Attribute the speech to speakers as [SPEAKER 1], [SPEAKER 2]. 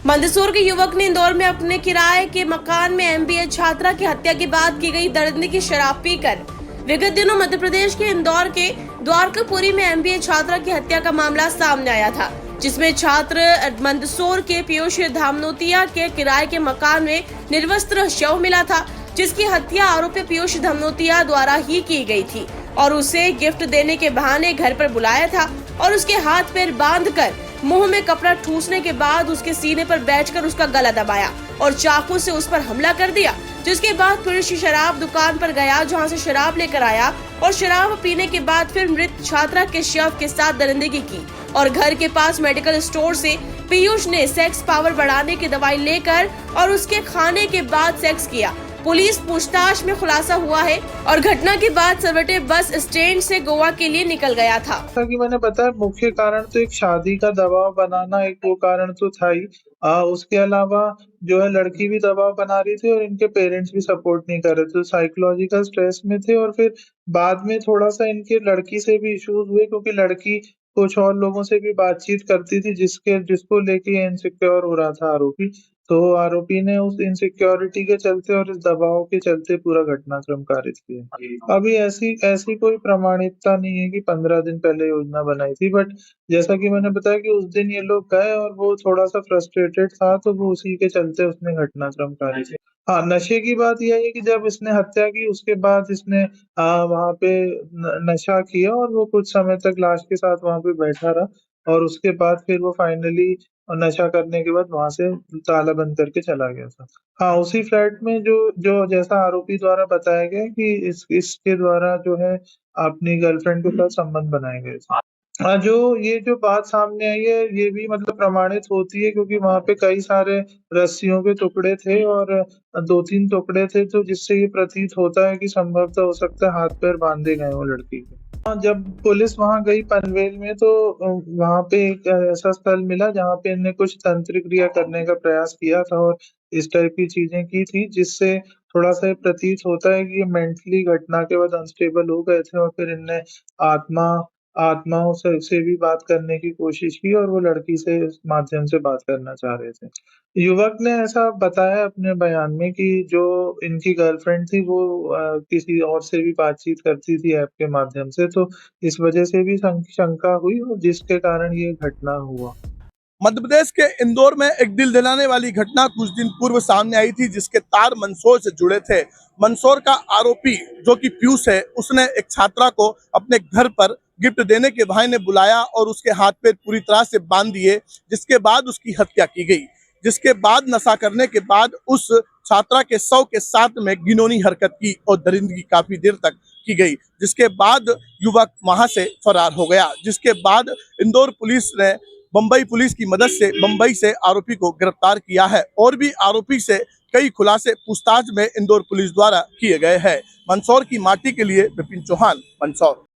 [SPEAKER 1] मंदसौर के युवक ने इंदौर में अपने किराए के मकान में एमबीए छात्रा की हत्या के बाद की गई दर्दनाक की शराब पीकर विगत दिनों मध्य प्रदेश के इंदौर के द्वारकापुरी में एमबीए छात्रा की हत्या का मामला सामने आया था, जिसमें छात्र मंदसौर के पीयूष धामनोतिया के किराए के मकान में निर्वस्त्र शव मिला था, जिसकी हत्या आरोपी पीयूष धामनोतिया द्वारा ही की गई थी और उसे गिफ्ट देने के बहाने घर पर बुलाया था और उसके हाथ पैर बांधकर मुंह में कपड़ा ठूसने के बाद उसके सीने पर बैठकर उसका गला दबाया और चाकू से उस पर हमला कर दिया। जिसके बाद पुलिस शराब दुकान पर गया, जहां से शराब लेकर आया और शराब पीने के बाद फिर मृत छात्रा के शव के साथ दरिंदगी की और घर के पास मेडिकल स्टोर से पीयूष ने सेक्स पावर बढ़ाने की दवाई लेकर और उसके खाने के बाद सेक्स किया। पुलिस पूछताछ में खुलासा हुआ है और घटना के बाद सवेटे बस स्टैंड से गोवा के लिए निकल गया था।
[SPEAKER 2] जैसा कि मैंने बताया, मुख्य कारण तो एक शादी का दबाव बनाना, एक वो कारण तो था ही। उसके अलावा जो है लड़की भी दबाव बना रही थी और इनके पेरेंट्स भी सपोर्ट नहीं कर रहे थे, साइकोलॉजिकल स्ट्रेस में थे। और फिर बाद में थोड़ा सा इनके लड़की से भी इश्यूज हुए, क्योंकि लड़की कुछ और लोगों से भी बातचीत करती थी जिसको लेके इनसिक्योर हो रहा था आरोपी। तो आरोपी ने उस इनसिक्योरिटी के चलते और इस दबाव के चलते पूरा घटनाक्रम कारित किया। अभी ऐसी ऐसी कोई प्रमाणिकता नहीं है कि 15 दिन पहले योजना बनाई थी, बट जैसा कि मैंने बताया कि उस दिन ये लोग गए और वो थोड़ा सा फ्रस्ट्रेटेड था, तो वो उसी के चलते उसने घटनाक्रम कारित किया। हाँ, नशे की बात यह है कि जब इसने हत्या की उसके बाद इसने वहां पे नशा किया और वो कुछ समय तक लाश के साथ वहां पे बैठा रहा और उसके बाद फिर वो फाइनली नशा करने के बाद वहां से ताला बंद करके चला गया था। हाँ, उसी फ्लैट में जो जो जैसा आरोपी द्वारा बताया गया कि इसके द्वारा जो है अपनी गर्लफ्रेंड के साथ संबंध बनाए गए थे। जो बात सामने आई है, ये भी मतलब प्रमाणित होती है, क्योंकि वहां पे कई सारे रस्सियों के टुकड़े थे और 2-3 टुकड़े थे, तो जिससे ये प्रतीत होता है कि संभवतः हो सकता है हाथ पैर बांधे गए हो लड़की के। जब पुलिस वहां गई पनवेल में, तो वहां पे एक ऐसा स्थल मिला जहां पे इनने कुछ तंत्र क्रिया करने का प्रयास किया था और इस टाइप की चीजें की थी, जिससे थोड़ा सा प्रतीत होता है कि ये मेंटली घटना के बाद अनस्टेबल हो गए थे और फिर इनने आत्मा आत्माओं से भी बात करने की कोशिश की और वो लड़की से इस माध्यम से बात करना चाह रहे थे। युवक ने ऐसा बताया अपने बयान में कि जो इनकी गर्लफ्रेंड थी वो किसी और से भी बातचीत करती थी ऐप के माध्यम से, तो इस वजह से भी शंका हुई और जिसके कारण ये घटना हुआ।
[SPEAKER 3] मध्य प्रदेश के इंदौर में एक दिल दहलाने वाली घटना कुछ दिन पूर्व सामने आई थी, जिसके तार मंदसौर से जुड़े थे। मंदसौर का आरोपी जो कि पीयूष है, उसने एक छात्रा को अपने घर पर गिफ्ट देने के बहाने बुलाया और उसके हाथ पैर पूरी तरह से बांध दिए, जिसके बाद उसकी हत्या की गई। जिसके बाद नशा करने के बाद उस छात्रा के शव के साथ में घिनौनी हरकत की और दरिंदगी काफी देर तक की गई, जिसके बाद युवक वहां से फरार हो गया। जिसके बाद इंदौर पुलिस ने बंबई पुलिस की मदद से बंबई से आरोपी को गिरफ्तार किया है और भी आरोपी से कई खुलासे पूछताछ में इंदौर पुलिस द्वारा किए गए हैं। मंदसौर की माटी के लिए विपिन चौहान, मंदसौर।